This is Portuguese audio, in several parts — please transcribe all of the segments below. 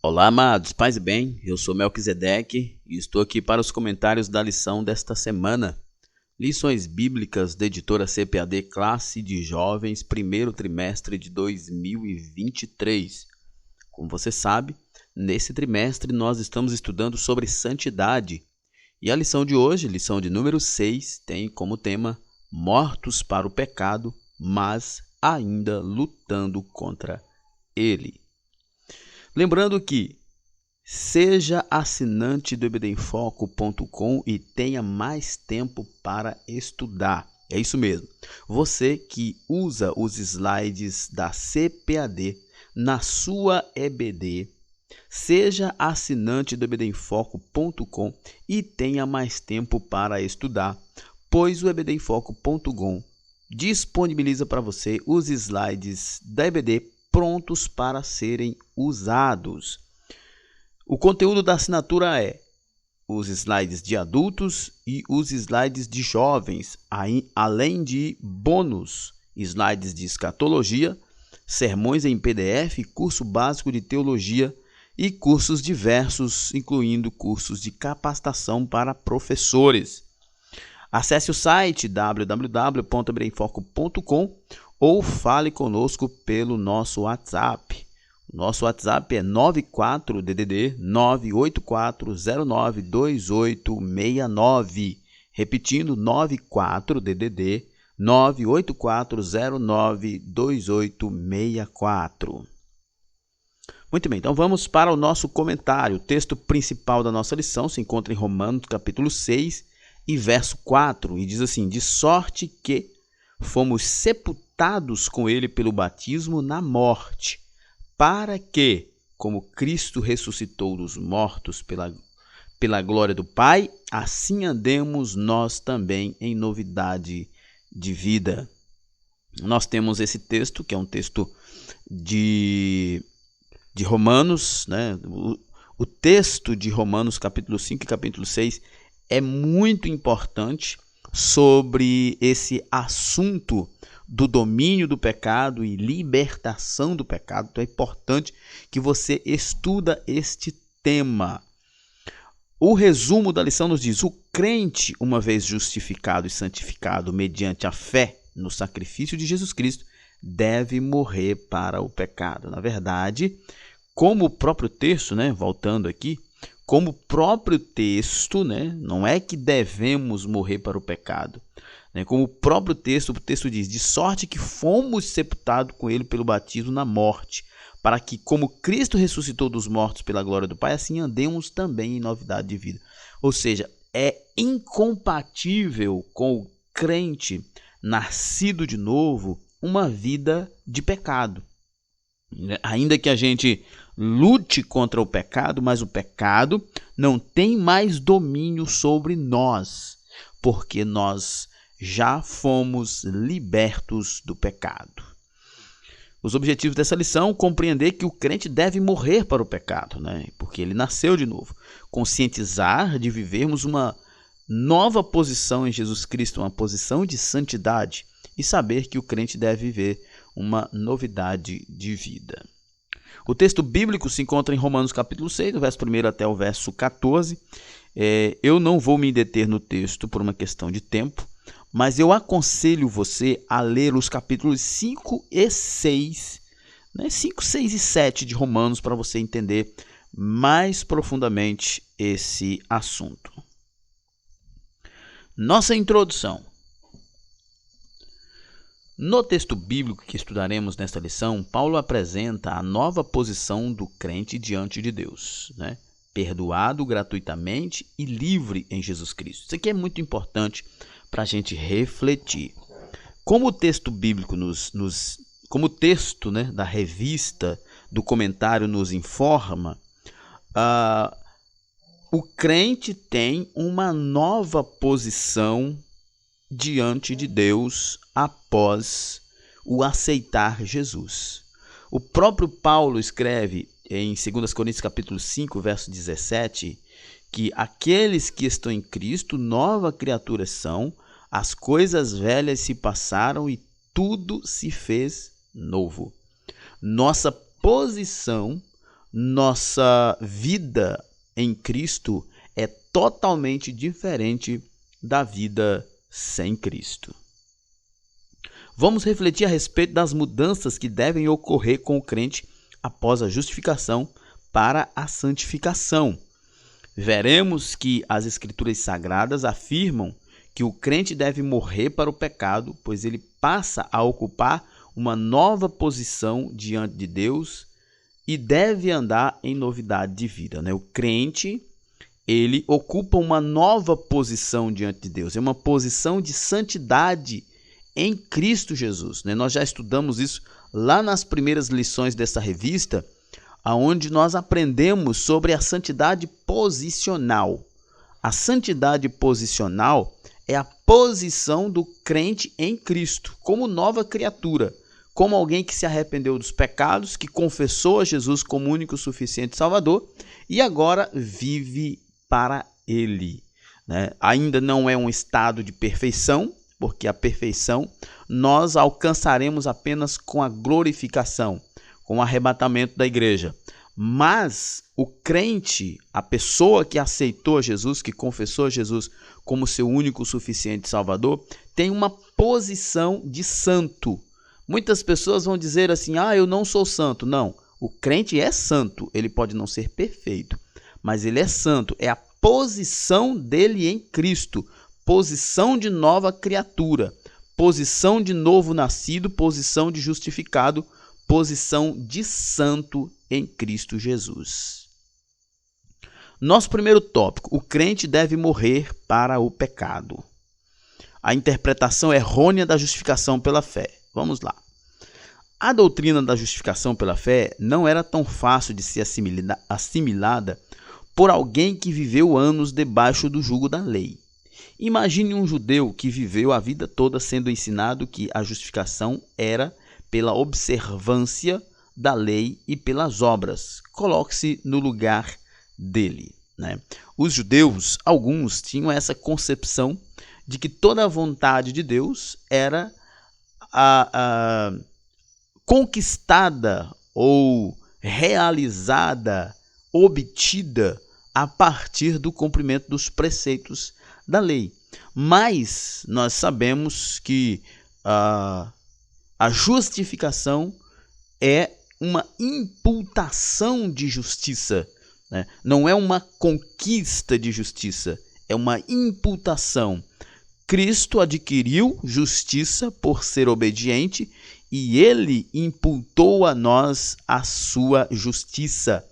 Olá, amados, paz e bem, eu sou Melquisedeque e estou aqui para os comentários da lição desta semana. Lições Bíblicas da editora CPAD Classe de Jovens, primeiro trimestre de 2023. Como você sabe, nesse trimestre nós estamos estudando sobre santidade. E a lição de hoje, lição de número 6, tem como tema Mortos para o pecado, mas ainda lutando contra ele. Lembrando que seja assinante do ebdenfoco.com e tenha mais tempo para estudar. É isso mesmo. Você que usa os slides da CPAD na sua EBD, seja assinante do ebdenfoco.com e tenha mais tempo para estudar, pois o ebdenfoco.com disponibiliza para você os slides da EBD prontos para serem usados. O conteúdo da assinatura é os slides de adultos e os slides de jovens, além de bônus, slides de escatologia, sermões em PDF, curso básico de teologia e cursos diversos, incluindo cursos de capacitação para professores. Acesse o site www.ebdenfoco.com ou fale conosco pelo nosso WhatsApp. Nosso WhatsApp é 94DDD 984092869. Repetindo, 94DDD 984092864. Muito bem, então vamos para o nosso comentário. O texto principal da nossa lição se encontra em Romanos capítulo 6 e verso 4, e diz assim: de sorte que fomos sepultados com ele pelo batismo na morte, para que, como Cristo ressuscitou dos mortos pela glória do Pai, assim andemos nós também em novidade de vida. Nós temos esse texto, que é um texto de Romanos, né? O texto de Romanos capítulo 5 e capítulo 6 é muito importante sobre esse assunto do domínio do pecado e libertação do pecado. Então é importante que você estuda este tema. O resumo da lição nos diz: o crente, uma vez justificado e santificado mediante a fé no sacrifício de Jesus Cristo, deve morrer para o pecado. Na verdade, como o próprio texto, voltando aqui, como o próprio texto, não é que devemos morrer para o pecado, como o próprio texto, o texto diz: de sorte que fomos sepultados com ele pelo batismo na morte, para que, como Cristo ressuscitou dos mortos pela glória do Pai, assim andemos também em novidade de vida. Ou seja, é incompatível com o crente nascido de novo uma vida de pecado. Ainda que a gente lute contra o pecado, mas o pecado não tem mais domínio sobre nós, porque nós já fomos libertos do pecado. Os objetivos dessa lição: compreender que o crente deve morrer para o pecado, porque ele nasceu de novo. Conscientizar de vivermos uma nova posição em Jesus Cristo, uma posição de santidade, e saber que o crente deve viver uma novidade de vida. O texto bíblico se encontra em Romanos capítulo 6, do verso 1 até o verso 14. Eu não vou me deter no texto por uma questão de tempo, mas eu aconselho você a ler os capítulos 5 e 6, 5, 6 e 7 de Romanos, para você entender mais profundamente esse assunto. Nossa introdução. No texto bíblico que estudaremos nesta lição, Paulo apresenta a nova posição do crente diante de Deus, perdoado gratuitamente e livre em Jesus Cristo. Isso aqui é muito importante para a gente refletir. Como o texto bíblico como o texto da revista, do comentário nos informa, o crente tem uma nova posição diante de Deus após o aceitar Jesus. O próprio Paulo escreve em 2 Coríntios capítulo 5, verso 17, que aqueles que estão em Cristo, nova criatura são, as coisas velhas se passaram e tudo se fez novo. Nossa posição nossa vida em Cristo é totalmente diferente da vida sem Cristo. Vamos refletir a respeito das mudanças que devem ocorrer com o crente após a justificação para a santificação. Veremos que as Escrituras Sagradas afirmam que o crente deve morrer para o pecado, pois ele passa a ocupar uma nova posição diante de Deus e deve andar em novidade de vida, né? O crente, ele ocupa uma nova posição diante de Deus, é uma posição de santidade em Cristo Jesus, né? Nós já estudamos isso lá nas primeiras lições dessa revista, onde nós aprendemos sobre a santidade posicional. A santidade posicional é a posição do crente em Cristo, como nova criatura, como alguém que se arrependeu dos pecados, que confessou a Jesus como único, suficiente Salvador e agora vive para Ele, né? Ainda não é um estado de perfeição, porque a perfeição nós alcançaremos apenas com a glorificação, com o arrebatamento da igreja. Mas o crente, a pessoa que aceitou Jesus, que confessou Jesus como seu único, suficiente Salvador, tem uma posição de santo. Muitas pessoas vão dizer assim, eu não sou santo. Não, o crente é santo, ele pode não ser perfeito, mas ele é santo, é a posição dele em Cristo, posição de nova criatura, posição de novo nascido, posição de justificado, posição de santo em Cristo Jesus. Nosso primeiro tópico, o crente deve morrer para o pecado. A interpretação errônea da justificação pela fé. Vamos lá. A doutrina da justificação pela fé não era tão fácil de ser assimilada por alguém que viveu anos debaixo do jugo da lei. Imagine um judeu que viveu a vida toda sendo ensinado que a justificação era pela observância da lei e pelas obras. Coloque-se no lugar dele, né? Os judeus, alguns, tinham essa concepção de que toda a vontade de Deus era conquistada ou realizada, obtida a partir do cumprimento dos preceitos da lei. Mas nós sabemos que a justificação é uma imputação de justiça, né? Não é uma conquista de justiça, é uma imputação. Cristo adquiriu justiça por ser obediente e ele imputou a nós a sua justiça.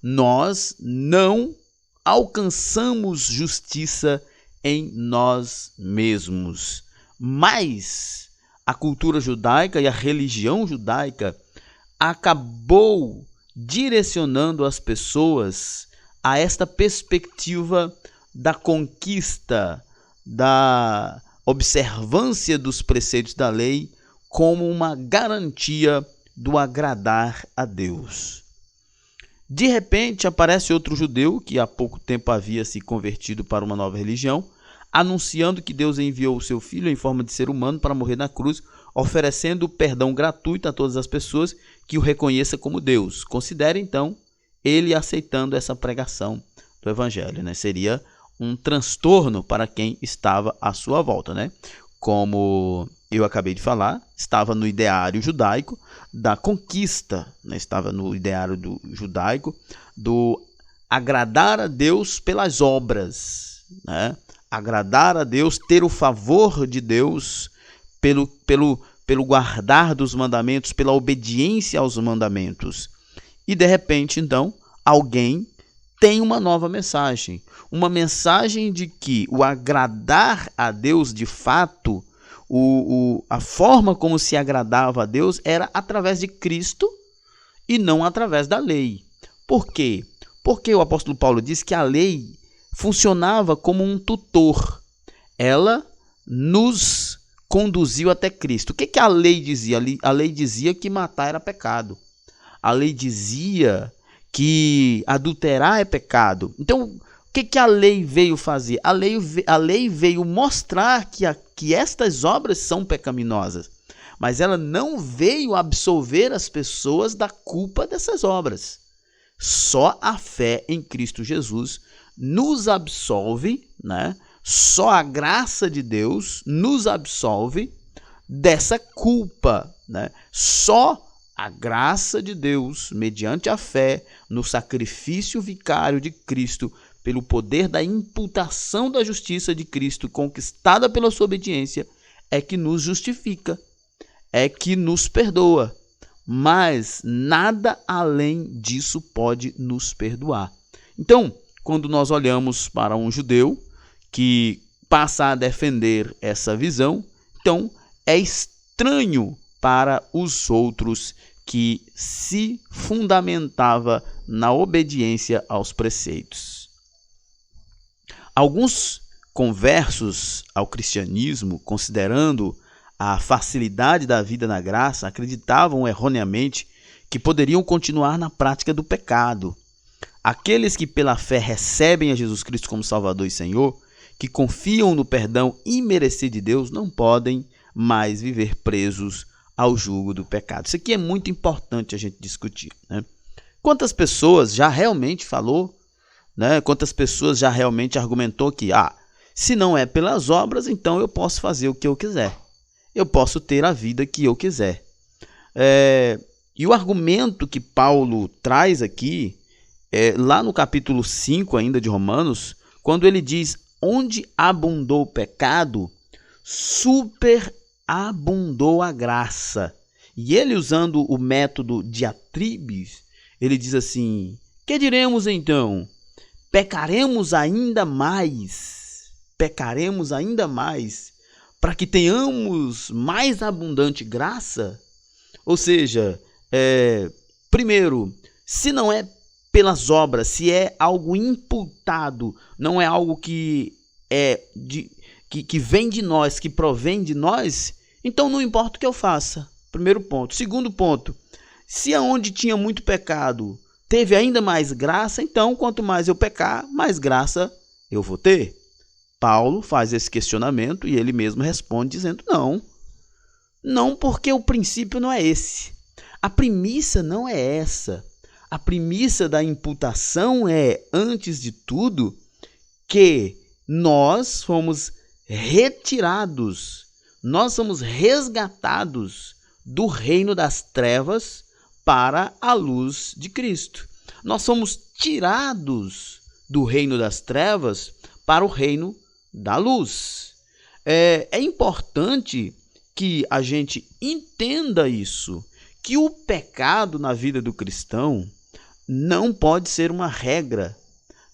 Nós não alcançamos justiça em nós mesmos, mas a cultura judaica e a religião judaica acabou direcionando as pessoas a esta perspectiva da conquista, da observância dos preceitos da lei como uma garantia do agradar a Deus. De repente aparece outro judeu que há pouco tempo havia se convertido para uma nova religião, anunciando que Deus enviou o seu filho em forma de ser humano para morrer na cruz, oferecendo perdão gratuito a todas as pessoas que o reconheçam como Deus. Considere então ele aceitando essa pregação do evangelho, né? Seria um transtorno para quem estava à sua volta, né? Como eu acabei de falar, estava no ideário judaico da conquista, né? Estava no ideário judaico do agradar a Deus pelas obras, né? Agradar a Deus, ter o favor de Deus pelo guardar dos mandamentos, pela obediência aos mandamentos. E de repente, então, alguém tem uma nova mensagem. Uma mensagem de que o agradar a Deus de fato, a forma como se agradava a Deus era através de Cristo e não através da lei. Por quê? Porque o apóstolo Paulo diz que a lei funcionava como um tutor. Ela nos conduziu até Cristo. O que a lei dizia? A lei dizia que matar era pecado. A lei dizia que adulterar é pecado. Então, o que a lei veio fazer? A lei veio mostrar que estas obras são pecaminosas, mas ela não veio absolver as pessoas da culpa dessas obras. Só a fé em Cristo Jesus nos absolve, né? Só a graça de Deus nos absolve dessa culpa, né? Só a graça de Deus, mediante a fé no sacrifício vicário de Cristo, pelo poder da imputação da justiça de Cristo conquistada pela sua obediência, é que nos justifica, é que nos perdoa. Mas nada além disso pode nos perdoar. Então, quando nós olhamos para um judeu que passa a defender essa visão, então é estranho para os outros que se fundamentava na obediência aos preceitos. Alguns conversos ao cristianismo, considerando a facilidade da vida na graça, acreditavam erroneamente que poderiam continuar na prática do pecado. Aqueles que pela fé recebem a Jesus Cristo como Salvador e Senhor, que confiam no perdão imerecido de Deus, não podem mais viver presos ao jugo do pecado. Isso aqui é muito importante a gente discutir, né? Quantas pessoas já realmente falou, né? Quantas pessoas já realmente argumentou que, se não é pelas obras, então eu posso fazer o que eu quiser. Eu posso ter a vida que eu quiser. E o argumento que Paulo traz aqui, lá no capítulo 5 ainda de Romanos, quando ele diz, onde abundou o pecado, superabundou a graça. E ele, usando o método diatribes, ele diz assim, que diremos então? Pecaremos ainda mais, para que tenhamos mais abundante graça? Ou seja, primeiro, se não é pelas obras, se é algo imputado, não é algo que vem de nós, que provém de nós, então não importa o que eu faça. Primeiro ponto. Segundo ponto, se aonde tinha muito pecado teve ainda mais graça, então quanto mais eu pecar, mais graça eu vou ter. Paulo faz esse questionamento e ele mesmo responde dizendo não, porque o princípio não é esse. A premissa não é essa. A premissa da imputação é, antes de tudo, que nós fomos retirados, nós somos resgatados do reino das trevas para a luz de Cristo. Nós somos tirados do reino das trevas para o reino da luz. É importante que a gente entenda isso, que o pecado na vida do cristão não pode ser uma regra,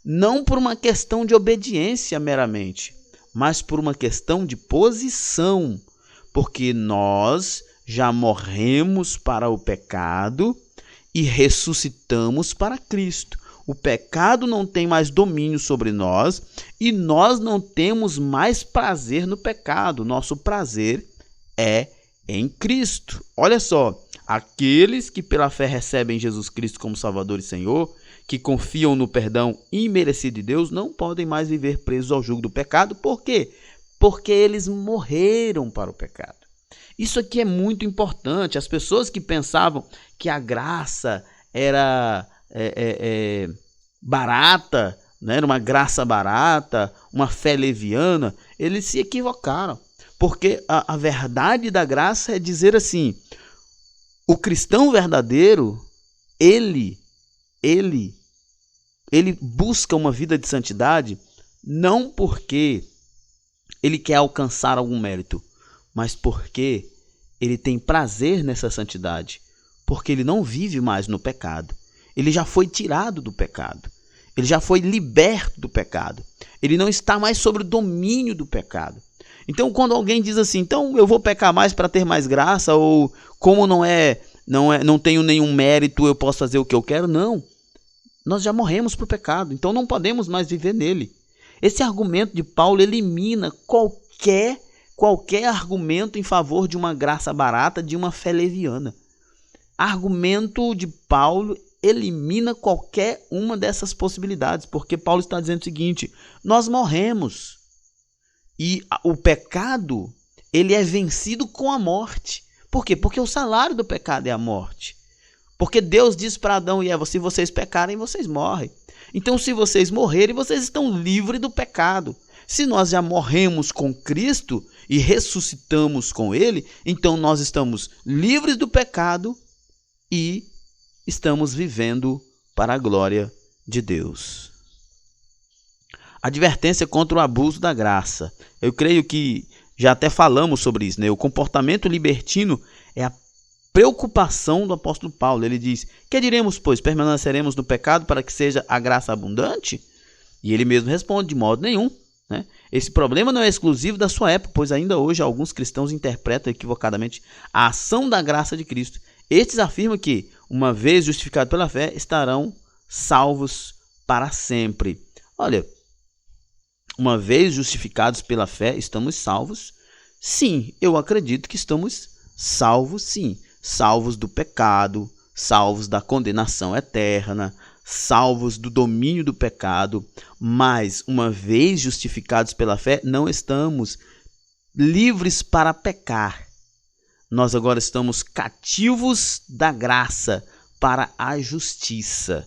não por uma questão de obediência meramente, mas por uma questão de posição, porque nós já morremos para o pecado e ressuscitamos para Cristo. O pecado não tem mais domínio sobre nós e nós não temos mais prazer no pecado. Nosso prazer é em Cristo. Olha só, aqueles que pela fé recebem Jesus Cristo como Salvador e Senhor, que confiam no perdão imerecido de Deus, não podem mais viver presos ao jugo do pecado. Por quê? Porque eles morreram para o pecado. Isso aqui é muito importante. As pessoas que pensavam que a graça era barata, né? Era uma graça barata, uma fé leviana, eles se equivocaram. Porque a verdade da graça é dizer assim, o cristão verdadeiro, ele busca uma vida de santidade não porque ele quer alcançar algum mérito, mas porque ele tem prazer nessa santidade, porque ele não vive mais no pecado. Ele já foi tirado do pecado, ele já foi liberto do pecado, ele não está mais sob o domínio do pecado. Então, quando alguém diz assim, então eu vou pecar mais para ter mais graça, ou como não tenho nenhum mérito, eu posso fazer o que eu quero, não. Nós já morremos para o pecado, então não podemos mais viver nele. Esse argumento de Paulo elimina qualquer argumento em favor de uma graça barata, de uma fé leviana. Argumento de Paulo elimina qualquer uma dessas possibilidades, porque Paulo está dizendo o seguinte, nós morremos e o pecado ele é vencido com a morte. Por quê? Porque o salário do pecado é a morte. Porque Deus disse para Adão e Eva, se vocês pecarem, vocês morrem. Então, se vocês morrerem, vocês estão livres do pecado. Se nós já morremos com Cristo e ressuscitamos com Ele, então nós estamos livres do pecado e estamos vivendo para a glória de Deus. Advertência contra o abuso da graça. Eu creio que já até falamos sobre isso, né? O comportamento libertino é a preocupação do apóstolo Paulo. Ele diz, que diremos, pois? Permaneceremos no pecado para que seja a graça abundante? E ele mesmo responde, de modo nenhum. Né? Esse problema não é exclusivo da sua época, pois ainda hoje alguns cristãos interpretam equivocadamente a ação da graça de Cristo. Estes afirmam que, uma vez justificados pela fé, estarão salvos para sempre. Olha, uma vez justificados pela fé, estamos salvos? Sim, eu acredito que estamos salvos, sim. Salvos do pecado, salvos da condenação eterna, salvos do domínio do pecado, mas uma vez justificados pela fé, não estamos livres para pecar. Nós agora estamos cativos da graça para a justiça.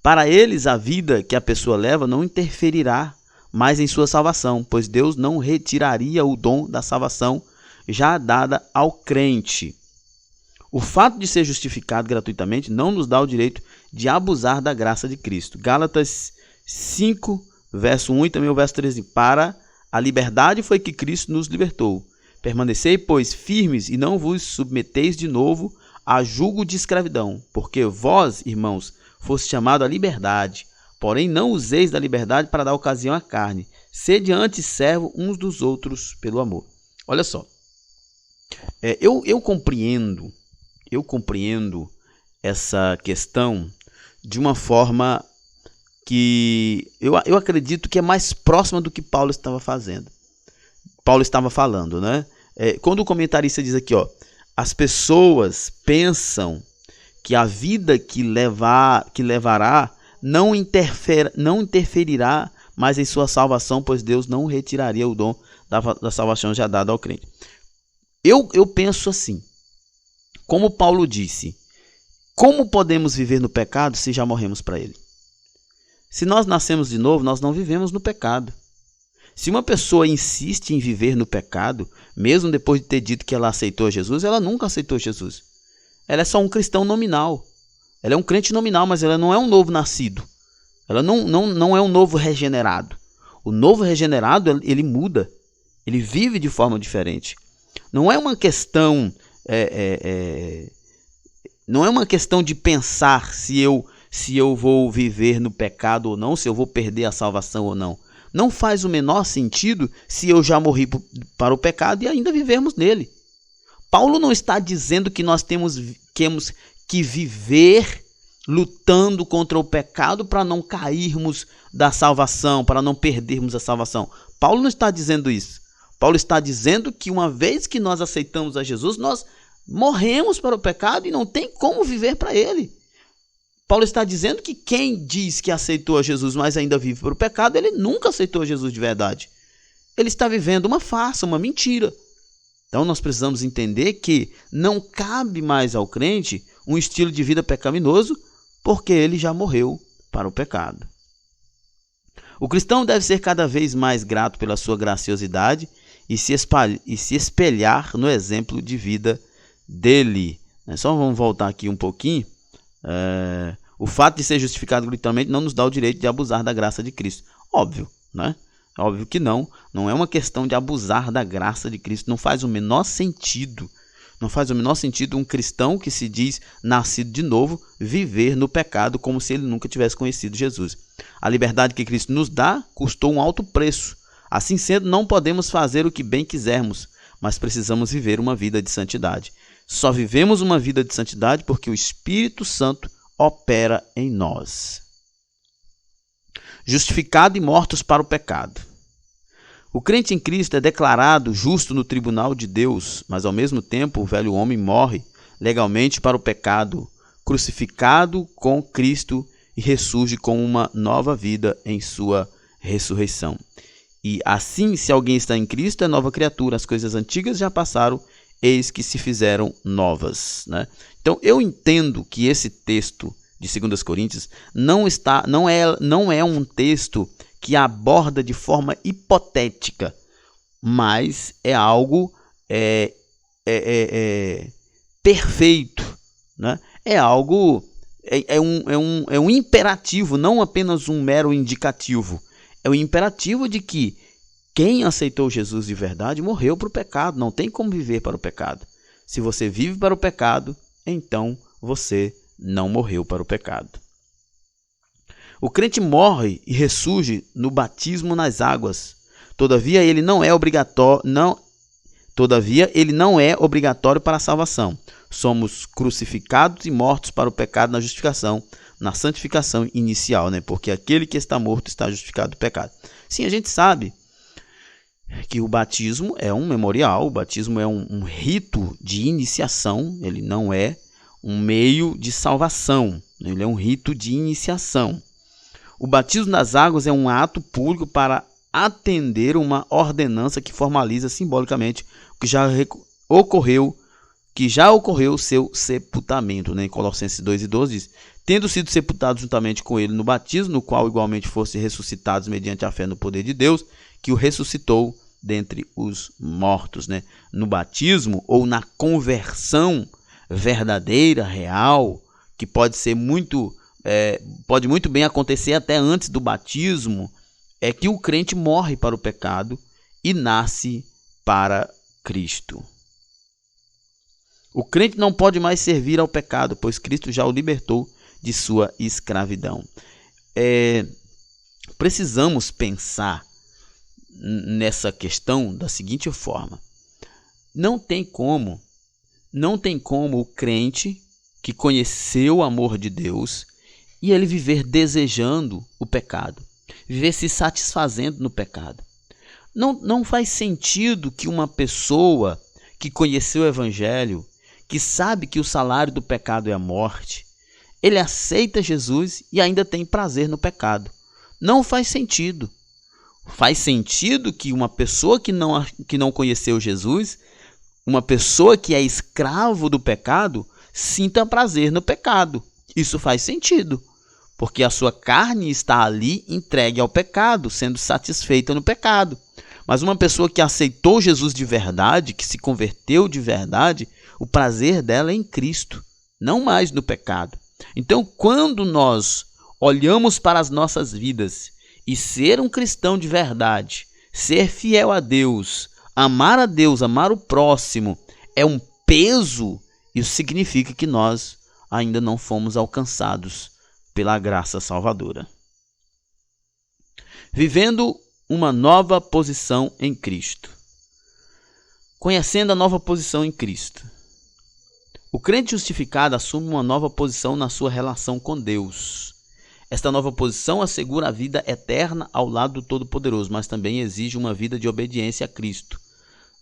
Para eles, a vida que a pessoa leva não interferirá mais em sua salvação, pois Deus não retiraria o dom da salvação já dada ao crente. O fato de ser justificado gratuitamente não nos dá o direito de abusar da graça de Cristo. Gálatas 5, verso 1 e também o verso 13. Para a liberdade foi que Cristo nos libertou. Permanecei, pois, firmes e não vos submeteis de novo a jugo de escravidão, porque vós, irmãos, foste chamado à liberdade, porém não useis da liberdade para dar ocasião à carne. Sede antes servo uns dos outros pelo amor. Olha só, eu compreendo essa questão de uma forma que eu acredito que é mais próxima do que Paulo estava falando, né? Quando o comentarista diz aqui, ó, as pessoas pensam que a vida que levará não interferirá mais em sua salvação, pois Deus não retiraria o dom da salvação já dado ao crente. Eu penso assim, como Paulo disse, como podemos viver no pecado se já morremos para ele? Se nós nascemos de novo, nós não vivemos no pecado. Se uma pessoa insiste em viver no pecado, mesmo depois de ter dito que ela aceitou Jesus, ela nunca aceitou Jesus. Ela é só um cristão nominal. Ela é um crente nominal, mas ela não é um novo nascido. Ela não é um novo regenerado. O novo regenerado, ele muda. Ele vive de forma diferente. Não é uma questão, não é uma questão de pensar se eu vou viver no pecado ou não, se eu vou perder a salvação ou não. Não faz o menor sentido se eu já morri para o pecado e ainda vivermos nele. Paulo não está dizendo que nós temos que viver lutando contra o pecado para não cairmos da salvação, para não perdermos a salvação. Paulo não está dizendo isso. Paulo está dizendo que uma vez que nós aceitamos a Jesus, nós morremos para o pecado e não tem como viver para ele. Paulo está dizendo que quem diz que aceitou a Jesus, mas ainda vive para o pecado, ele nunca aceitou Jesus de verdade. Ele está vivendo uma farsa, uma mentira. Então nós precisamos entender que não cabe mais ao crente um estilo de vida pecaminoso, porque ele já morreu para o pecado. O cristão deve ser cada vez mais grato pela sua graciosidade e se espelhar no exemplo de vida dele. Só vamos voltar aqui um pouquinho. O fato de ser justificado gratuitamente não nos dá o direito de abusar da graça de Cristo. Óbvio, né? Óbvio que não é uma questão de abusar da graça de Cristo. Não faz o menor sentido. Não faz o menor sentido um cristão que se diz nascido de novo viver no pecado como se ele nunca tivesse conhecido Jesus. A liberdade que Cristo nos dá custou um alto preço. Assim sendo, não podemos fazer o que bem quisermos, mas precisamos viver uma vida de santidade. Só vivemos uma vida de santidade porque o Espírito Santo opera em nós. Justificado e mortos para o pecado. O crente em Cristo é declarado justo no tribunal de Deus, mas ao mesmo tempo o velho homem morre legalmente para o pecado, crucificado com Cristo e ressurge com uma nova vida em sua ressurreição. E assim, se alguém está em Cristo, é nova criatura, as coisas antigas já passaram, eis que se fizeram novas, né? Então, eu entendo que esse texto de 2 Coríntios não é um texto que aborda de forma hipotética, mas é algo perfeito, né? É algo, é um imperativo, não apenas um mero indicativo. É o imperativo de que quem aceitou Jesus de verdade morreu para o pecado, não tem como viver para o pecado. Se você vive para o pecado, então você não morreu para o pecado. O crente morre e ressurge no batismo nas águas. Todavia, ele não é obrigatório para a salvação. Somos crucificados e mortos para o pecado na justificação, na santificação inicial, né? Porque aquele que está morto está justificado do pecado. Sim, a gente sabe que o batismo é um memorial, o batismo é um rito de iniciação, ele não é um meio de salvação, ele é um rito de iniciação. O batismo nas águas é um ato público para atender uma ordenança que formaliza simbolicamente o que já ocorreu seu sepultamento, né? Em Colossenses 2:12 diz: tendo sido sepultados juntamente com ele no batismo, no qual igualmente fossem ressuscitados mediante a fé no poder de Deus, que o ressuscitou dentre os mortos, né? No batismo ou na conversão verdadeira, real, que pode muito bem acontecer até antes do batismo, é que o crente morre para o pecado e nasce para Cristo. O crente não pode mais servir ao pecado, pois Cristo já o libertou de sua escravidão. Precisamos pensar nessa questão da seguinte forma: não tem como o crente que conheceu o amor de Deus e ele viver desejando o pecado, viver se satisfazendo no pecado. Não faz sentido que uma pessoa que conheceu o Evangelho, que sabe que o salário do pecado é a morte, ele aceita Jesus e ainda tem prazer no pecado. Não faz sentido. Faz sentido que uma pessoa que não conheceu Jesus, uma pessoa que é escravo do pecado, sinta prazer no pecado. Isso faz sentido, porque a sua carne está ali entregue ao pecado, sendo satisfeita no pecado. Mas uma pessoa que aceitou Jesus de verdade, que se converteu de verdade, o prazer dela é em Cristo, não mais no pecado. Então, quando nós olhamos para as nossas vidas e ser um cristão de verdade, ser fiel a Deus, amar o próximo, é um peso, isso significa que nós ainda não fomos alcançados pela graça salvadora. Vivendo uma nova posição em Cristo. Conhecendo a nova posição em Cristo. O crente justificado assume uma nova posição na sua relação com Deus. Esta nova posição assegura a vida eterna ao lado do Todo-Poderoso, mas também exige uma vida de obediência a Cristo,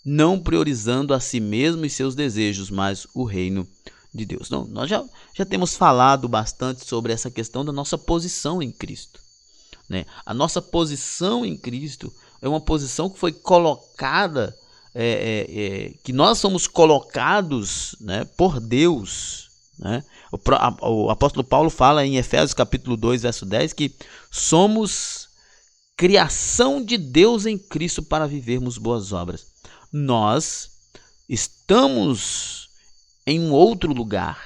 não priorizando a si mesmo e seus desejos, mas o reino de Deus. Não, nós já temos falado bastante sobre essa questão da nossa posição em Cristo, né? A nossa posição em Cristo é uma posição que foi colocada, que nós somos colocados, né, por Deus, né? O apóstolo Paulo fala em Efésios capítulo 2, verso 10, que somos criação de Deus em Cristo para vivermos boas obras. Nós estamos em um outro lugar.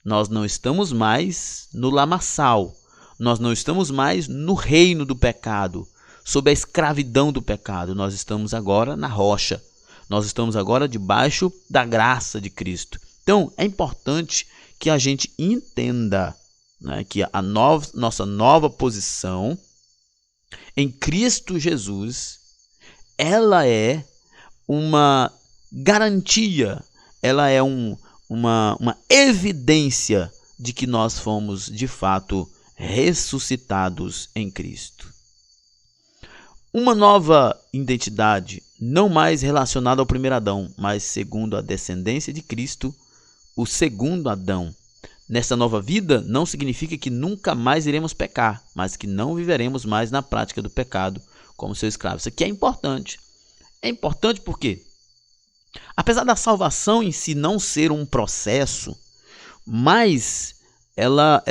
Nós não estamos mais no lamaçal. Nós não estamos mais no reino do pecado, sob a escravidão do pecado. Nós estamos agora na rocha. Nós estamos agora debaixo da graça de Cristo. Então, é importante que a gente entenda, né, que nossa nova posição em Cristo Jesus, ela é uma garantia, ela é uma evidência de que nós fomos, de fato, ressuscitados em Cristo. Uma nova identidade, não mais relacionada ao primeiro Adão, mas segundo a descendência de Cristo, o segundo Adão. Nesta nova vida, não significa que nunca mais iremos pecar, mas que não viveremos mais na prática do pecado como seu escravo. Isso aqui é importante. É importante por quê? Apesar da salvação em si não ser um processo, mas ela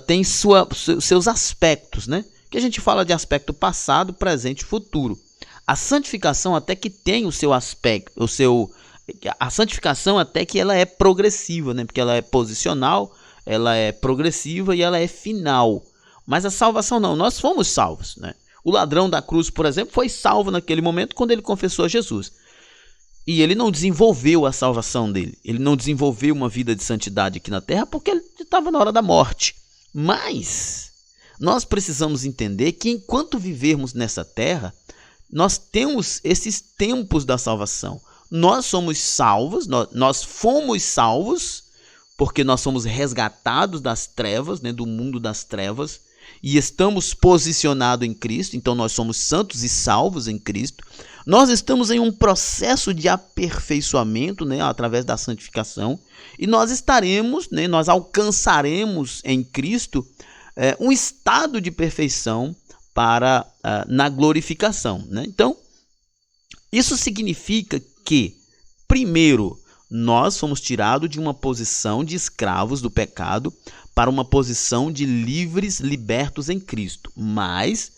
tem seus aspectos, né? Que a gente fala de aspecto passado, presente e futuro. A santificação até que tem o seu aspecto, a santificação até que ela é progressiva, né? Porque ela é posicional, ela é progressiva e ela é final. Mas a salvação não, nós fomos salvos, né? O ladrão da cruz, por exemplo, foi salvo naquele momento quando ele confessou a Jesus. E ele não desenvolveu a salvação dele. Ele não desenvolveu uma vida de santidade aqui na terra porque ele estava na hora da morte. Mas nós precisamos entender que enquanto vivermos nessa terra, nós temos esses tempos da salvação. Nós somos salvos, nós fomos salvos porque nós somos resgatados das trevas, né, do mundo das trevas, e estamos posicionados em Cristo, então nós somos santos e salvos em Cristo. Nós estamos em um processo de aperfeiçoamento, né, através da santificação, e nós estaremos, né, nós alcançaremos em Cristo um estado de perfeição para na glorificação, né? Então, isso significa que, primeiro, nós fomos tirados de uma posição de escravos do pecado para uma posição de livres, libertos em Cristo. Mas,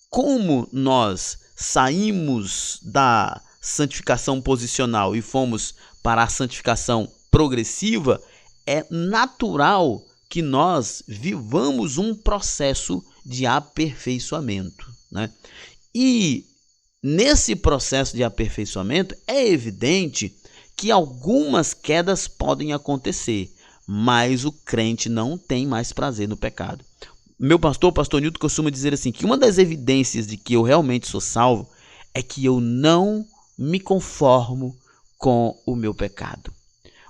como nós saímos da santificação posicional e fomos para a santificação progressiva, é natural que nós vivamos um processo de aperfeiçoamento, né? E nesse processo de aperfeiçoamento é evidente que algumas quedas podem acontecer, mas o crente não tem mais prazer no pecado. Meu pastor, o pastor Nilton, costuma dizer assim, que uma das evidências de que eu realmente sou salvo é que eu não me conformo com o meu pecado.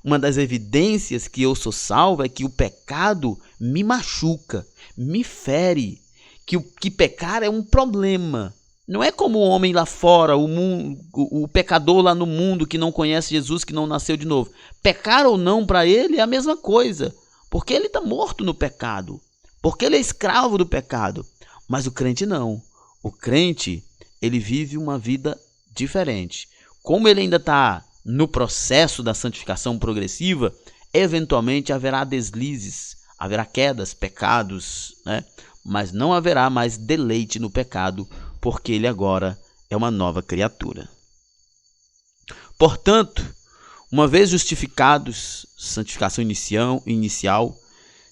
Uma das evidências que eu sou salvo é que o pecado me machuca, me fere, que pecar é um problema. Não é como o homem lá fora, o pecador lá no mundo que não conhece Jesus, que não nasceu de novo. Pecar ou não para ele é a mesma coisa, porque ele está morto no pecado, porque ele é escravo do pecado. Mas o crente não. O crente, ele vive uma vida diferente. Como ele ainda está no processo da santificação progressiva, eventualmente haverá deslizes, haverá quedas, pecados, né? Mas não haverá mais deleite no pecado, porque ele agora é uma nova criatura. Portanto, uma vez justificados, santificação inicial,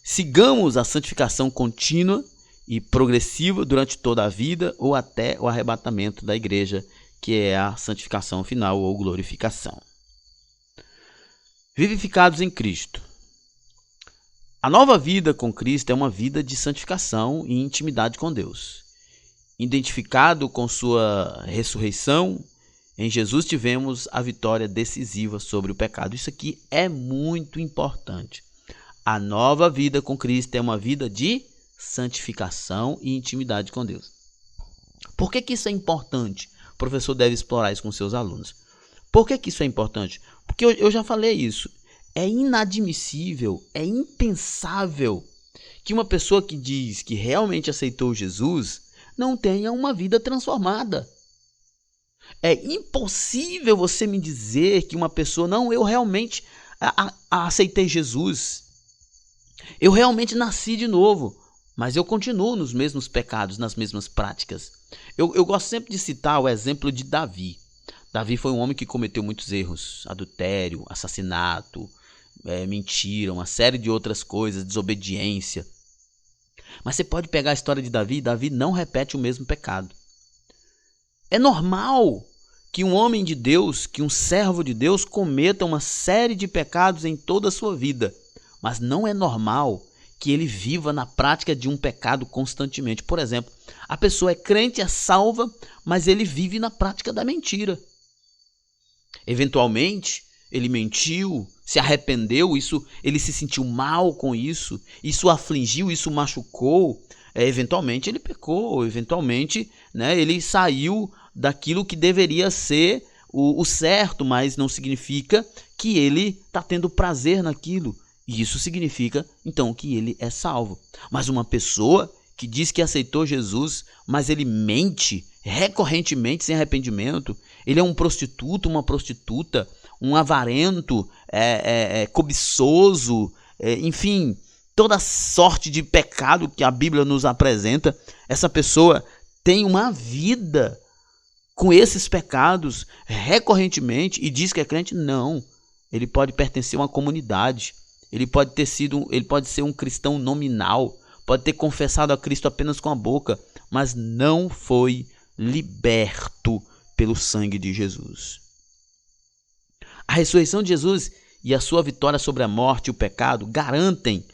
sigamos a santificação contínua e progressiva durante toda a vida ou até o arrebatamento da igreja, que é a santificação final ou glorificação. Vivificados em Cristo. A nova vida com Cristo é uma vida de santificação e intimidade com Deus. Identificado com sua ressurreição, em Jesus tivemos a vitória decisiva sobre o pecado. Isso aqui é muito importante. A nova vida com Cristo é uma vida de santificação e intimidade com Deus. Por que isso é importante? O professor deve explorar isso com seus alunos. Por que isso é importante? Porque eu já falei isso. É inadmissível, é impensável que uma pessoa que diz que realmente aceitou Jesus não tenha uma vida transformada. É impossível você me dizer que uma pessoa, não, eu realmente aceitei Jesus. Eu realmente nasci de novo, mas eu continuo nos mesmos pecados, nas mesmas práticas. Eu gosto sempre de citar o exemplo de Davi. Davi foi um homem que cometeu muitos erros, adultério, assassinato, mentira, uma série de outras coisas, desobediência. Mas você pode pegar a história de Davi, Davi não repete o mesmo pecado. É normal que um homem de Deus, que um servo de Deus cometa uma série de pecados em toda a sua vida, mas não é normal que ele viva na prática de um pecado constantemente. Por exemplo, a pessoa é crente, é salva, mas ele vive na prática da mentira. Eventualmente, ele mentiu, se arrependeu, ele se sentiu mal com isso, isso afligiu, isso machucou, eventualmente ele pecou, eventualmente, né, ele saiu daquilo que deveria ser o certo, mas não significa que ele está tendo prazer naquilo. E isso significa, então, que ele é salvo. Mas uma pessoa que diz que aceitou Jesus, mas ele mente recorrentemente sem arrependimento. Ele é um prostituto, uma prostituta, um avarento, cobiçoso, enfim, toda sorte de pecado que a Bíblia nos apresenta. Essa pessoa tem uma vida com esses pecados recorrentemente e diz que é crente? Não. Ele pode pertencer a uma comunidade, ele pode ser um cristão nominal, pode ter confessado a Cristo apenas com a boca, mas não foi liberto pelo sangue de Jesus. A ressurreição de Jesus e a sua vitória sobre a morte e o pecado garantem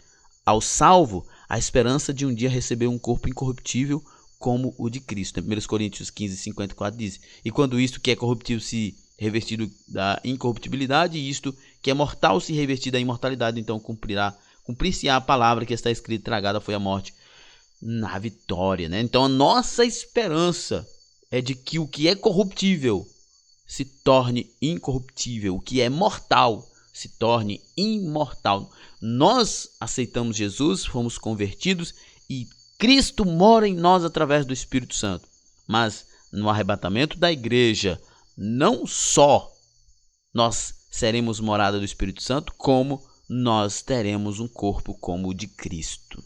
ao salvo a esperança de um dia receber um corpo incorruptível como o de Cristo. 1 Coríntios 15, 54 diz: e quando isto que é corruptível se revestido da incorruptibilidade, e isto que é mortal se revestir da imortalidade, então cumprir-se-á a palavra que está escrita: tragada foi a morte na vitória, né? Então a nossa esperança é de que o que é corruptível se torne incorruptível, o que é mortal se torne imortal. Nós aceitamos Jesus, fomos convertidos e Cristo mora em nós através do Espírito Santo. Mas no arrebatamento da igreja, não só nós seremos morada do Espírito Santo, como nós teremos um corpo como o de Cristo.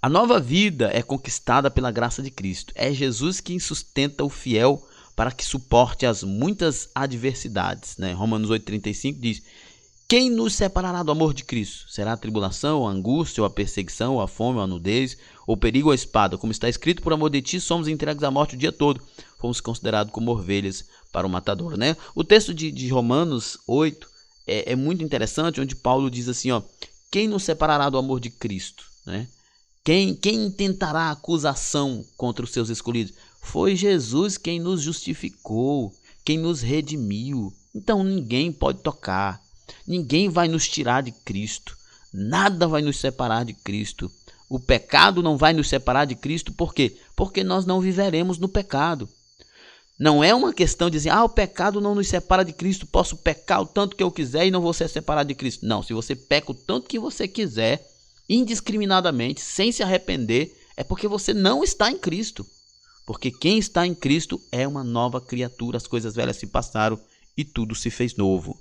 A nova vida é conquistada pela graça de Cristo. É Jesus quem sustenta o fiel para que suporte as muitas adversidades, né? Romanos 8,35 diz: quem nos separará do amor de Cristo? Será a tribulação, a angústia, ou a perseguição, ou a fome, ou a nudez, ou o perigo, ou a espada? Como está escrito: por amor de ti somos entregues à morte o dia todo. Fomos considerados como ovelhas para o matador, né? O texto de Romanos 8 é muito interessante, onde Paulo diz assim, ó: quem nos separará do amor de Cristo, né? Quem intentará acusação contra os seus escolhidos? Foi Jesus quem nos justificou, quem nos redimiu. Então ninguém pode tocar, ninguém vai nos tirar de Cristo, nada vai nos separar de Cristo. O pecado não vai nos separar de Cristo, por quê? Porque nós não viveremos no pecado. Não é uma questão de dizer: o pecado não nos separa de Cristo, posso pecar o tanto que eu quiser e não vou ser separado de Cristo. Não, se você peca o tanto que você quiser, indiscriminadamente, sem se arrepender, é porque você não está em Cristo. Porque quem está em Cristo é uma nova criatura, as coisas velhas se passaram e tudo se fez novo.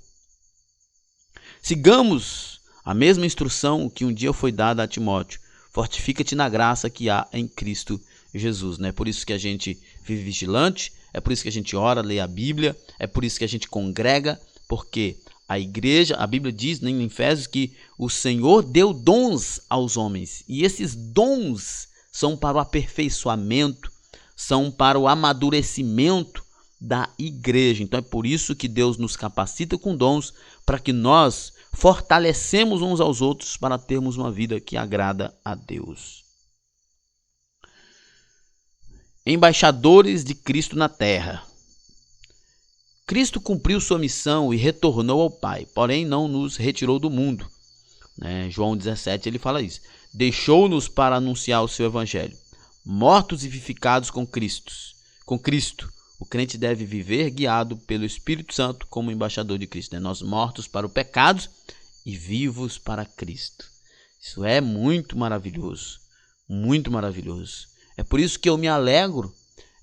Sigamos a mesma instrução que um dia foi dada a Timóteo: fortifica-te na graça que há em Cristo Jesus, né? Por isso que a gente vive vigilante, é por isso que a gente ora, lê a Bíblia, é por isso que a gente congrega, porque a igreja, a Bíblia diz, né, em Efésios, que o Senhor deu dons aos homens, e esses dons são para o aperfeiçoamento, são para o amadurecimento da igreja. Então é por isso que Deus nos capacita com dons, para que nós fortalecemos uns aos outros para termos uma vida que agrada a Deus. Embaixadores de Cristo na terra. Cristo cumpriu sua missão e retornou ao Pai, porém não nos retirou do mundo, né? João 17 ele fala isso: deixou-nos para anunciar o seu evangelho. Mortos e vivificados com Cristo, o crente deve viver guiado pelo Espírito Santo como embaixador de Cristo, né? Nós mortos para o pecado e vivos para Cristo. Isso é muito maravilhoso, muito maravilhoso. É por isso que eu me alegro,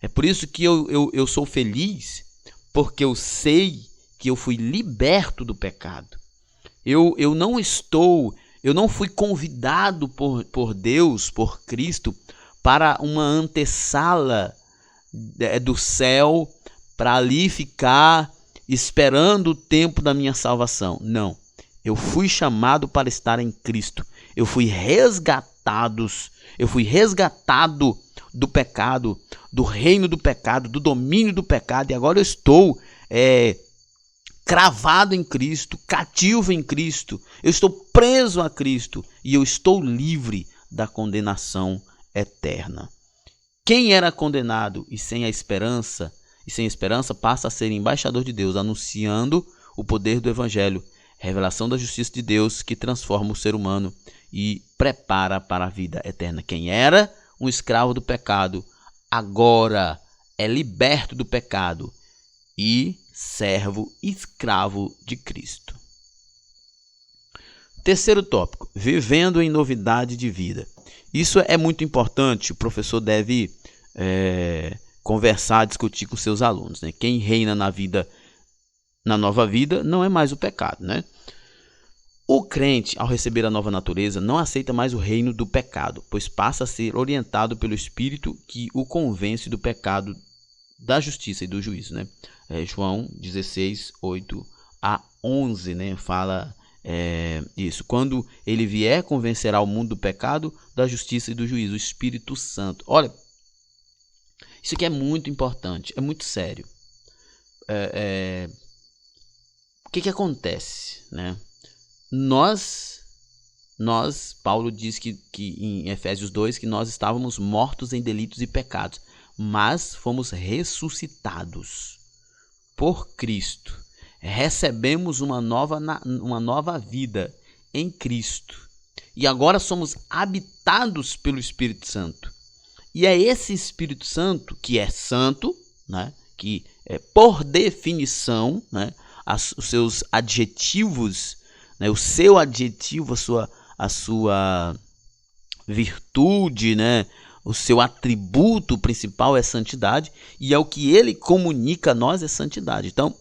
é por isso que eu sou feliz, porque eu sei que eu fui liberto do pecado. Eu não fui convidado por Deus, por Cristo, para uma antessala do céu, para ali ficar esperando o tempo da minha salvação. Não, eu fui chamado para estar em Cristo. Eu fui resgatado do pecado, do reino do pecado, do domínio do pecado, e agora eu estou cravado em Cristo, cativo em Cristo, eu estou preso a Cristo e eu estou livre da condenação eterna. Quem era condenado e sem esperança passa a ser embaixador de Deus, anunciando o poder do evangelho, revelação da justiça de Deus que transforma o ser humano e prepara para a vida eterna. Quem era um escravo do pecado, agora é liberto do pecado e servo escravo de Cristo. Terceiro tópico: vivendo em novidade de vida. Isso é muito importante, o professor deve conversar, discutir com seus alunos, né? Quem reina na vida, na nova vida, não é mais o pecado, né? O crente, ao receber a nova natureza, não aceita mais o reino do pecado, pois passa a ser orientado pelo Espírito que o convence do pecado, da justiça e do juízo, né? João 16, 8 a 11, né? Fala isso. Quando ele vier, convencerá o mundo do pecado, da justiça e do juízo, o Espírito Santo. Olha, isso aqui é muito importante, é muito sério. O que acontece, né? Paulo diz que em Efésios 2 que nós estávamos mortos em delitos e pecados, mas fomos ressuscitados por Cristo. Recebemos uma nova vida em Cristo. E agora somos habitados pelo Espírito Santo. E é esse Espírito Santo que é santo, né? Que por definição, né? Os seus adjetivos, né? O seu adjetivo, a sua virtude, né? O seu atributo principal é santidade, e é o que ele comunica a nós é santidade. Então,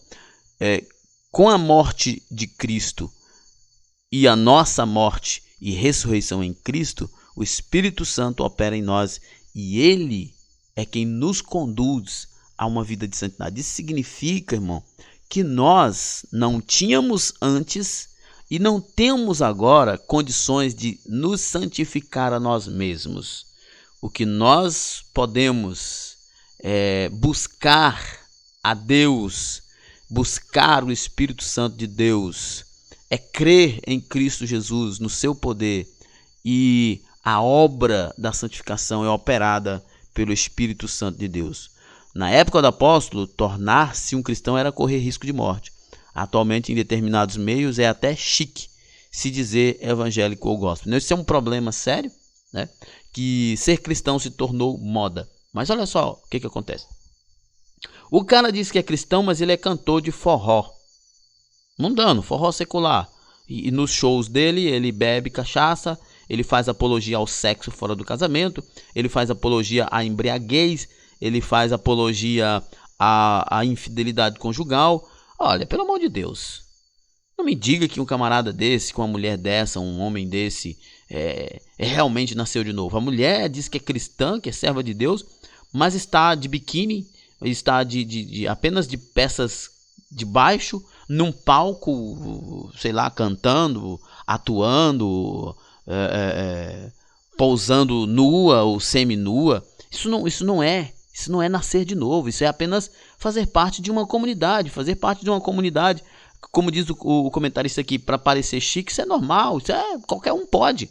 com a morte de Cristo e a nossa morte e ressurreição em Cristo, o Espírito Santo opera em nós e ele é quem nos conduz a uma vida de santidade. Isso significa, irmão, que nós não tínhamos antes e não temos agora condições de nos santificar a nós mesmos. O que nós podemos buscar a Deus, buscar o Espírito Santo de Deus, é crer em Cristo Jesus, no seu poder, e a obra da santificação é operada pelo Espírito Santo de Deus. Na época do apóstolo, tornar-se um cristão era correr risco de morte. Atualmente, em determinados meios, é até chique se dizer evangélico ou gospel. Isso é um problema sério, né? Que ser cristão se tornou moda. Mas olha só o que acontece. O cara diz que é cristão, mas ele é cantor de forró. Mundano, forró secular. E nos shows dele, ele bebe cachaça, ele faz apologia ao sexo fora do casamento, ele faz apologia à embriaguez, ele faz apologia à infidelidade conjugal. Olha, pelo amor de Deus, não me diga que um camarada desse, com uma mulher dessa, um homem desse, realmente nasceu de novo. A mulher diz que é cristã, que é serva de Deus, mas está de biquíni, está apenas de peças de baixo, num palco, sei lá, cantando, atuando, pousando nua ou semi-nua. Isso não é nascer de novo, isso é apenas fazer parte de uma comunidade, como diz o comentarista aqui, para parecer chique, isso é normal, qualquer um pode.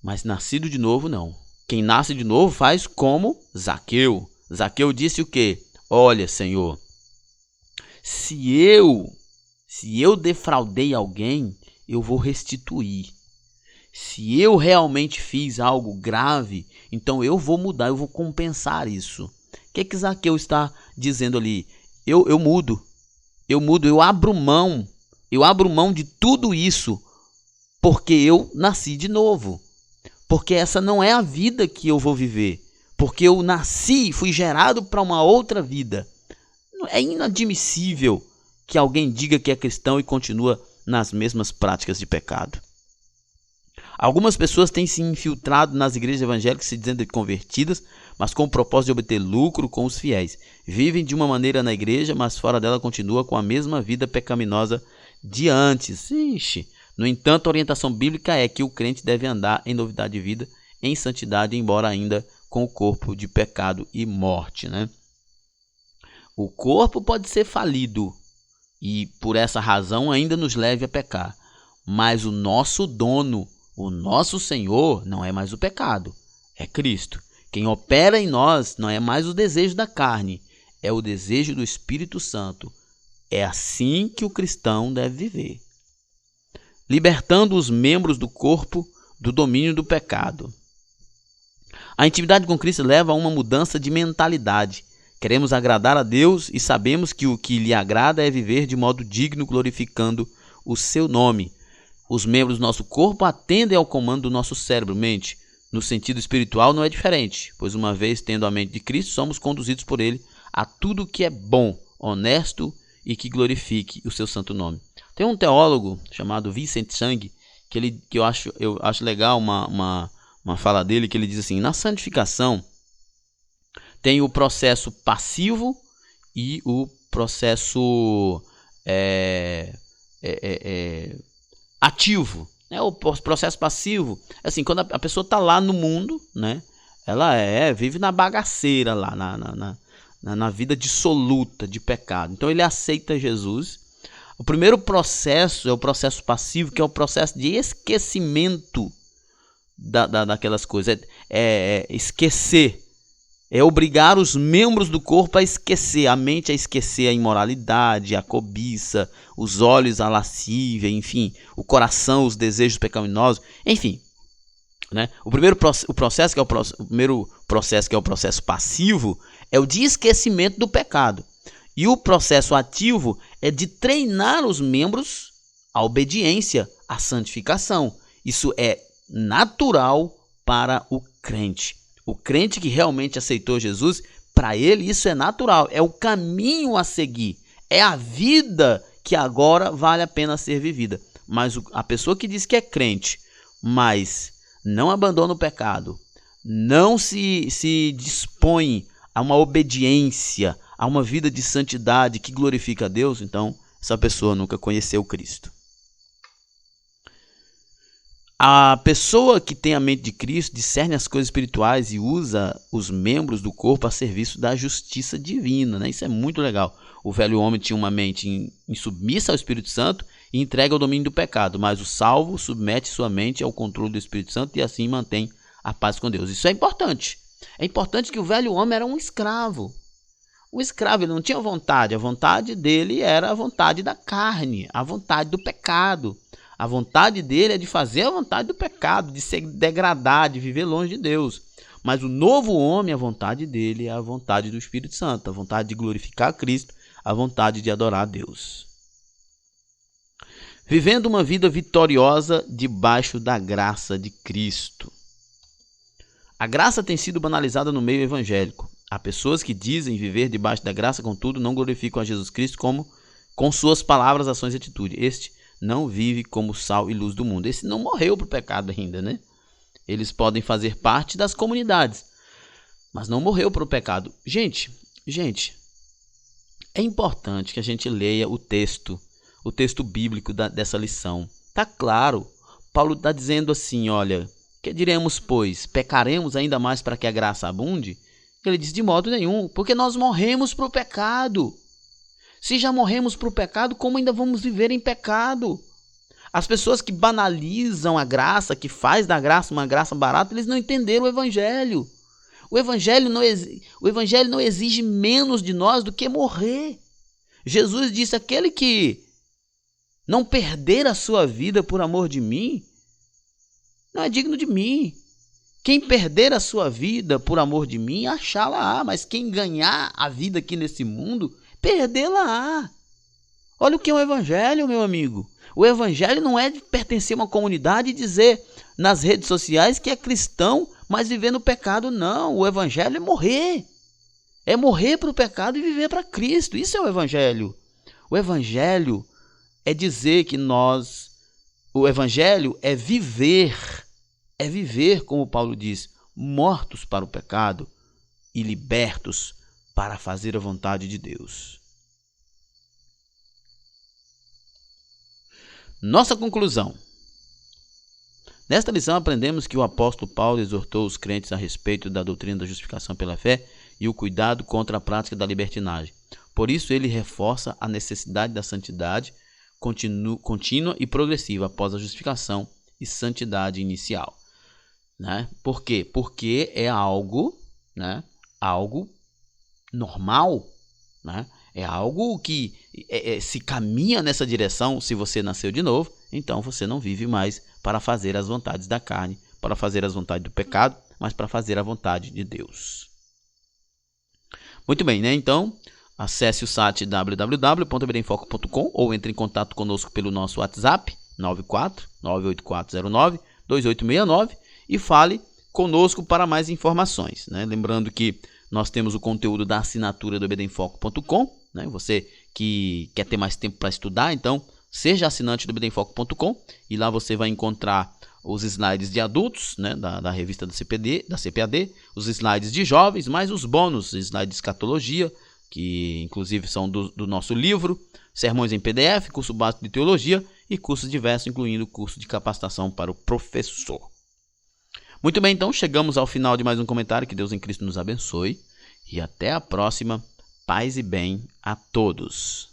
Mas nascido de novo, não. Quem nasce de novo faz como Zaqueu. Zaqueu disse o quê? Olha, Senhor, se eu defraudei alguém, eu vou restituir. Se eu realmente fiz algo grave, então eu vou mudar, eu vou compensar isso. O que Zaqueu está dizendo ali? Eu mudo, eu abro mão de tudo isso, porque eu nasci de novo. Porque essa não é a vida que eu vou viver. Porque eu nasci, fui gerado para uma outra vida. É inadmissível que alguém diga que é cristão e continua nas mesmas práticas de pecado. Algumas pessoas têm se infiltrado nas igrejas evangélicas se dizendo convertidas, mas com o propósito de obter lucro com os fiéis. Vivem de uma maneira na igreja, mas fora dela continua com a mesma vida pecaminosa de antes. Ixi. No entanto, a orientação bíblica é que o crente deve andar em novidade de vida, em santidade, embora ainda com o corpo de pecado e morte, né? O corpo pode ser falido e, por essa razão, ainda nos leve a pecar. Mas o nosso dono, o nosso Senhor, não é mais o pecado, é Cristo. Quem opera em nós não é mais o desejo da carne, é o desejo do Espírito Santo. É assim que o cristão deve viver, libertando os membros do corpo do domínio do pecado. A intimidade com Cristo leva a uma mudança de mentalidade. Queremos agradar a Deus e sabemos que o que lhe agrada é viver de modo digno, glorificando o seu nome. Os membros do nosso corpo atendem ao comando do nosso cérebro, mente, no sentido espiritual não é diferente, pois uma vez tendo a mente de Cristo, somos conduzidos por ele a tudo que é bom, honesto e que glorifique o seu santo nome. Tem um teólogo chamado Vincent Chang, que eu acho legal uma fala dele, que ele diz assim: na santificação tem o processo passivo e o processo ativo. O processo passivo, assim, quando a pessoa está lá no mundo, né, ela vive na bagaceira lá, na vida dissoluta de pecado. Então ele aceita Jesus. O primeiro processo é o processo passivo, que é o processo de esquecimento daquelas coisas. Esquecer. É obrigar os membros do corpo a esquecer, a mente a esquecer a imoralidade, a cobiça, os olhos a lascívia, enfim, o coração, os desejos pecaminosos, enfim. Né? O primeiro processo, que é o processo passivo, é o de esquecimento do pecado. E o processo ativo é de treinar os membros à obediência, à santificação. Isso é natural para o crente. O crente que realmente aceitou Jesus, para ele isso é natural, é o caminho a seguir, é a vida que agora vale a pena ser vivida. Mas a pessoa que diz que é crente, mas não abandona o pecado, não se dispõe a uma obediência, a uma vida de santidade que glorifica a Deus, então essa pessoa nunca conheceu Cristo. A pessoa que tem a mente de Cristo discerne as coisas espirituais e usa os membros do corpo a serviço da justiça divina, né? Isso é muito legal. O velho homem tinha uma mente insubmissa ao Espírito Santo e entrega ao domínio do pecado, mas o salvo submete sua mente ao controle do Espírito Santo e assim mantém a paz com Deus. Isso é importante. É importante que o velho homem era um escravo. O escravo, ele não tinha vontade. A vontade dele era a vontade da carne, a vontade do pecado. A vontade dele é de fazer a vontade do pecado, de se degradar, de viver longe de Deus. Mas o novo homem, a vontade dele é a vontade do Espírito Santo, a vontade de glorificar a Cristo, a vontade de adorar a Deus. Vivendo uma vida vitoriosa debaixo da graça de Cristo. A graça tem sido banalizada no meio evangélico. Há pessoas que dizem viver debaixo da graça, contudo, não glorificam a Jesus Cristo com suas palavras, ações e atitude. Este não vive como sal e luz do mundo. Esse não morreu para o pecado ainda, né? Eles podem fazer parte das comunidades, mas não morreu para o pecado. Gente, é importante que a gente leia o texto bíblico dessa lição. Tá claro, Paulo está dizendo assim, olha, que diremos, pois, pecaremos ainda mais para que a graça abunde? Ele diz, de modo nenhum, porque nós morremos para o pecado. Se já morremos para o pecado, como ainda vamos viver em pecado? As pessoas que banalizam a graça, que faz da graça uma graça barata, eles não entenderam o Evangelho. O Evangelho não exige menos de nós do que morrer. Jesus disse, aquele que não perder a sua vida por amor de mim, não é digno de mim. Quem perder a sua vida por amor de mim, achá-la-á. Mas quem ganhar a vida aqui nesse mundo, perdê-la-á. Olha o que é o Evangelho, meu amigo. O Evangelho não é de pertencer a uma comunidade e dizer nas redes sociais que é cristão, mas viver no pecado, não. O Evangelho é morrer. É morrer para o pecado e viver para Cristo. Isso é o Evangelho. O Evangelho é dizer que o Evangelho é viver, como Paulo diz, mortos para o pecado e libertos para fazer a vontade de Deus. Nossa conclusão. Nesta lição aprendemos que o apóstolo Paulo exortou os crentes a respeito da doutrina da justificação pela fé e o cuidado contra a prática da libertinagem. Por isso ele reforça a necessidade da santidade contínua e progressiva após a justificação e santidade inicial. Né? Por quê? Porque é algo normal, né? É algo que se caminha nessa direção. Se você nasceu de novo, então você não vive mais para fazer as vontades da carne, para fazer as vontades do pecado, mas para fazer a vontade de Deus. Muito bem, né? Então, acesse o site www.ebenemfoco.com ou entre em contato conosco pelo nosso WhatsApp 94 98409 2869 e fale conosco para mais informações, né? Lembrando que nós temos o conteúdo da assinatura do ebdenfoco.com, né? Você que quer ter mais tempo para estudar, então seja assinante do ebdenfoco.com e lá você vai encontrar os slides de adultos, né, da revista da CPAD, os slides de jovens, mais os bônus, slides de escatologia, que inclusive são do nosso livro, sermões em PDF, curso básico de teologia e cursos diversos, incluindo o curso de capacitação para o professor. Muito bem, então chegamos ao final de mais um comentário. Que Deus em Cristo nos abençoe e até a próxima. Paz e bem a todos.